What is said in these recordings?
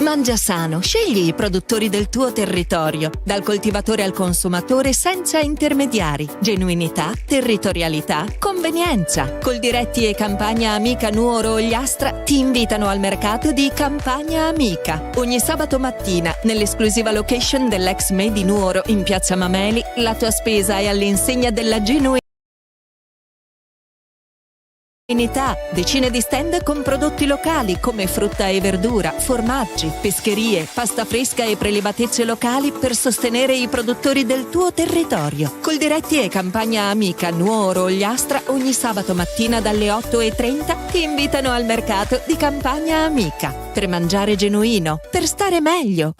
Mangia sano, scegli i produttori del tuo territorio, dal coltivatore al consumatore senza intermediari. Genuinità, territorialità, convenienza. Coldiretti e Campagna Amica Nuoro Ogliastra ti invitano al mercato di Campagna Amica. Ogni sabato mattina, nell'esclusiva location dell'ex Made in Nuoro in Piazza Mameli, la tua spesa è all'insegna della genuinità. Decine di stand con prodotti locali come frutta e verdura, formaggi, pescherie, pasta fresca e prelibatezze locali per sostenere i produttori del tuo territorio. Coldiretti e Campagna Amica Nuoro Ogliastra ogni sabato mattina dalle 8:30 ti invitano al mercato di Campagna Amica per mangiare genuino, per stare meglio.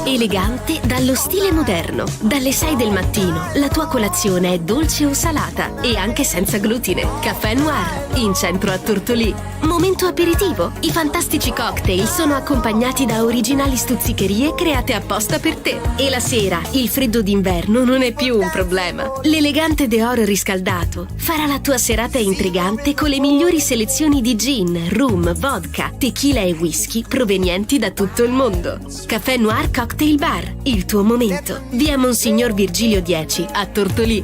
Elegante dallo stile moderno. Dalle 6 del mattino la tua colazione è dolce o salata e anche senza glutine. Caffè Noir, in centro a Tortolì. Momento aperitivo. I fantastici cocktail sono accompagnati da originali stuzzicherie create apposta per te. E la sera il freddo d'inverno non è più un problema. L'elegante Deor riscaldato farà la tua serata intrigante con le migliori selezioni di gin, rum, vodka, tequila e whisky provenienti da tutto il mondo. Caffè Noir Cocktail Bar, il tuo momento. Via Monsignor Virgilio 10 a Tortolì.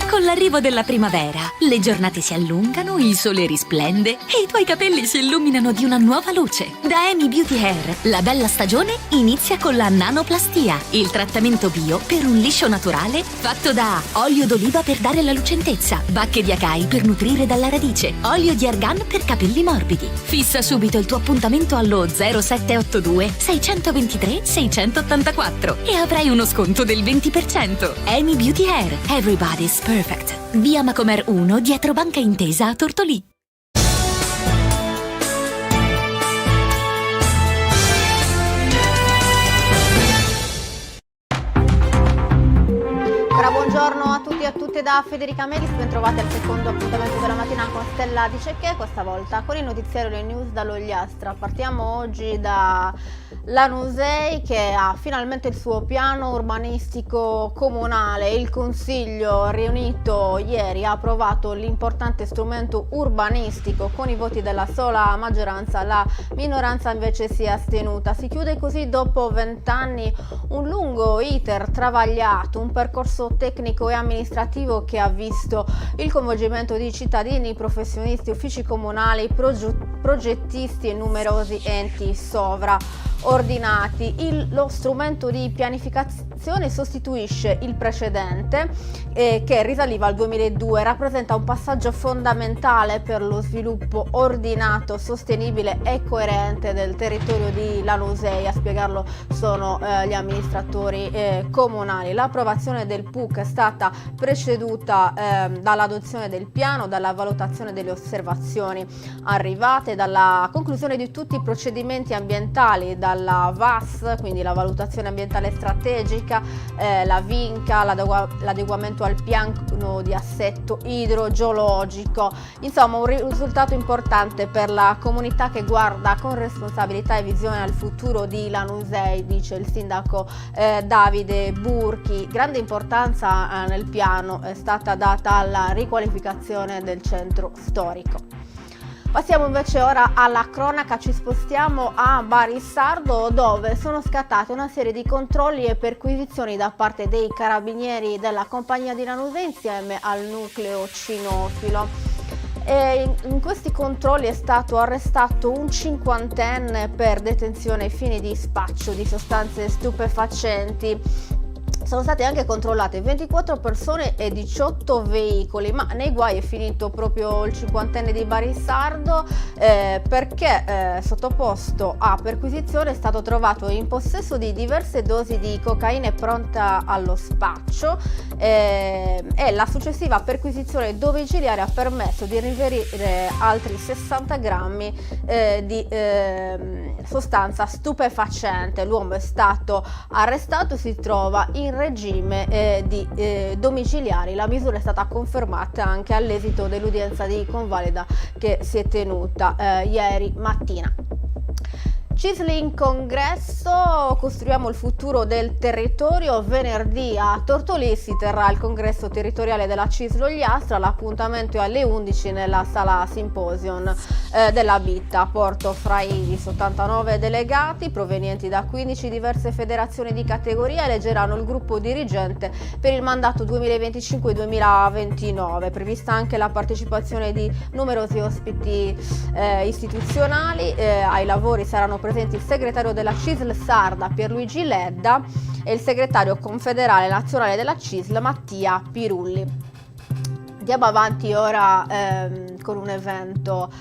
Con l'arrivo della primavera, le giornate si allungano, il sole risplende e i tuoi capelli si illuminano di una nuova luce. Da Amy Beauty Hair, la bella stagione inizia con la nanoplastia, il trattamento bio per un liscio naturale fatto da olio d'oliva per dare la lucentezza, bacche di acai per nutrire dalla radice, olio di argan per capelli morbidi. Fissa subito il tuo appuntamento allo 0782 623 684 e avrai uno sconto del 20%. Amy Beauty Hair, everybody's perfect. Via Macomer 1 dietro Banca Intesa a Tortolì. Buongiorno a tutti e a tutte da Federica Melis, ben trovati al secondo appuntamento della mattina con Stella Di Cecché, questa volta con il notiziario Le News dall'Ogliastra. Partiamo oggi da Lanusei che ha finalmente il suo piano urbanistico comunale. Il Consiglio riunito ieri ha approvato l'importante strumento urbanistico con i voti della sola maggioranza, la minoranza invece si è astenuta. Si chiude così dopo 20 anni un lungo iter travagliato, un percorso tecnico e amministrativo che ha visto il coinvolgimento di cittadini, professionisti, uffici comunali, progettisti e numerosi enti sovraordinati. Lo strumento di pianificazione sostituisce il precedente che risaliva al 2002, rappresenta un passaggio fondamentale per lo sviluppo ordinato, sostenibile e coerente del territorio di Lanusei. A spiegarlo sono gli amministratori comunali. L'approvazione del PUC è stata preceduta dall'adozione del piano, dalla valutazione delle osservazioni arrivate, dalla conclusione di tutti i procedimenti ambientali, dalla VAS, quindi la valutazione ambientale strategica, la VINCA, l'adeguamento al piano di assetto idrogeologico. Insomma, un risultato importante per la comunità che guarda con responsabilità e visione al futuro di Lanusei, dice il sindaco Davide Burchi. Grande importanza nel piano è stata data alla riqualificazione del centro storico. Passiamo invece ora alla cronaca, ci spostiamo a Barissardo dove sono scattate una serie di controlli e perquisizioni da parte dei carabinieri della compagnia di Lanusei insieme al nucleo cinofilo. In questi controlli è stato arrestato un cinquantenne per detenzione ai fini di spaccio di sostanze stupefacenti. Sono state anche controllate 24 persone e 18 veicoli, ma nei guai è finito proprio il cinquantenne di Barissardo perché sottoposto a perquisizione è stato trovato in possesso di diverse dosi di cocaina pronta allo spaccio e la successiva perquisizione domiciliare ha permesso di rinvenire altri 60 grammi di sostanza stupefacente. L'uomo è stato arrestato e si trova in regime di domiciliari. La misura è stata confermata anche all'esito dell'udienza di convalida che si è tenuta ieri mattina. CISL in congresso, costruiamo il futuro del territorio. Venerdì a Tortolì si terrà il congresso territoriale della CISL Ogliastra, l'appuntamento è alle 11 nella sala Symposium della Bitta. Porto Fraidis, 89 delegati provenienti da 15 diverse federazioni di categoria eleggeranno il gruppo dirigente per il mandato 2025-2029, prevista anche la partecipazione di numerosi ospiti istituzionali. Ai lavori saranno presenti il segretario della CISL Sarda Pierluigi Ledda e il segretario confederale nazionale della CISL Mattia Pirulli. Andiamo avanti ora con un evento.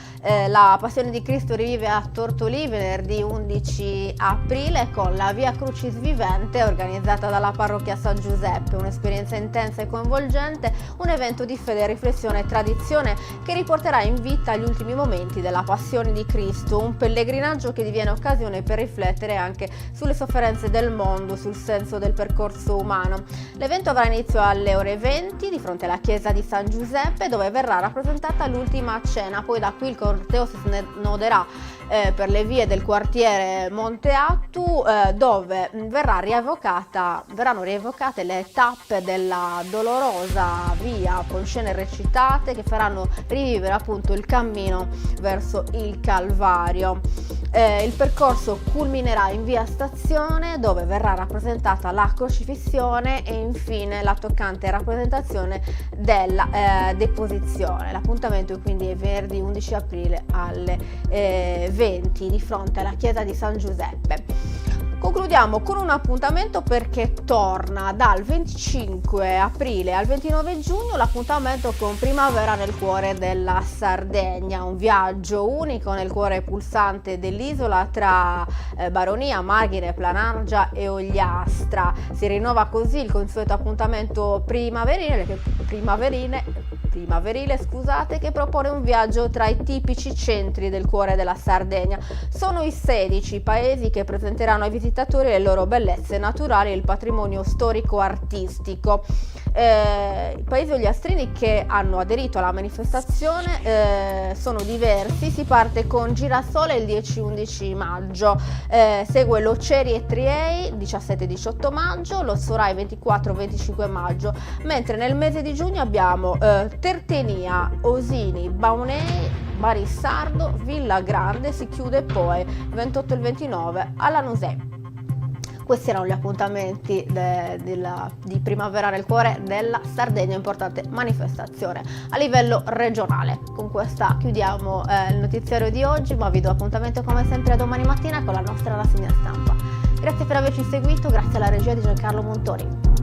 La Passione di Cristo rivive a Tortolì venerdì 11 aprile con la Via Crucis Vivente organizzata dalla parrocchia San Giuseppe, un'esperienza intensa e coinvolgente, un evento di fede, riflessione e tradizione che riporterà in vita gli ultimi momenti della Passione di Cristo, un pellegrinaggio che diviene occasione per riflettere anche sulle sofferenze del mondo, sul senso del percorso umano. L'evento avrà inizio alle ore 20 di fronte alla chiesa di San Giuseppe, dove verrà rappresentata l'ultima cena. Poi da qui il corteo si snoderà per le vie del quartiere Monte Attu, dove verranno rievocate le tappe della dolorosa via con scene recitate che faranno rivivere appunto il cammino verso il Calvario. Il percorso culminerà in via Stazione, dove verrà rappresentata la crocifissione e infine la toccante rappresentazione della deposizione. L'appuntamento quindi è venerdì 11 aprile alle 20 di fronte alla chiesa di San Giuseppe. Concludiamo con un appuntamento perché torna dal 25 aprile al 29 giugno l'appuntamento con Primavera nel cuore della Sardegna, un viaggio unico nel cuore pulsante dell'isola tra Baronia, Marghine, Planargia e Ogliastra. Si rinnova così il consueto appuntamento primaverile che propone un viaggio tra i tipici centri del cuore della Sardegna. Sono i 16 paesi che presenteranno ai visitatori le loro bellezze naturali e il patrimonio storico-artistico. I paesi ogliastrini che hanno aderito alla manifestazione sono diversi. Si parte con Girasole il 10-11 maggio, segue l'Oceri e Triei 17-18 maggio, lo Sorai 24-25 maggio, mentre nel mese di giugno abbiamo Tertenia, Osini, Baunei, Barissardo, Villa Grande, si chiude poi 28 e 29 a Lanusei. Questi erano gli appuntamenti di Primavera nel cuore della Sardegna, importante manifestazione a livello regionale. Con questa chiudiamo il notiziario di oggi, ma vi do appuntamento come sempre a domani mattina con la nostra rassegna stampa. Grazie per averci seguito, grazie alla regia di Giancarlo Montori.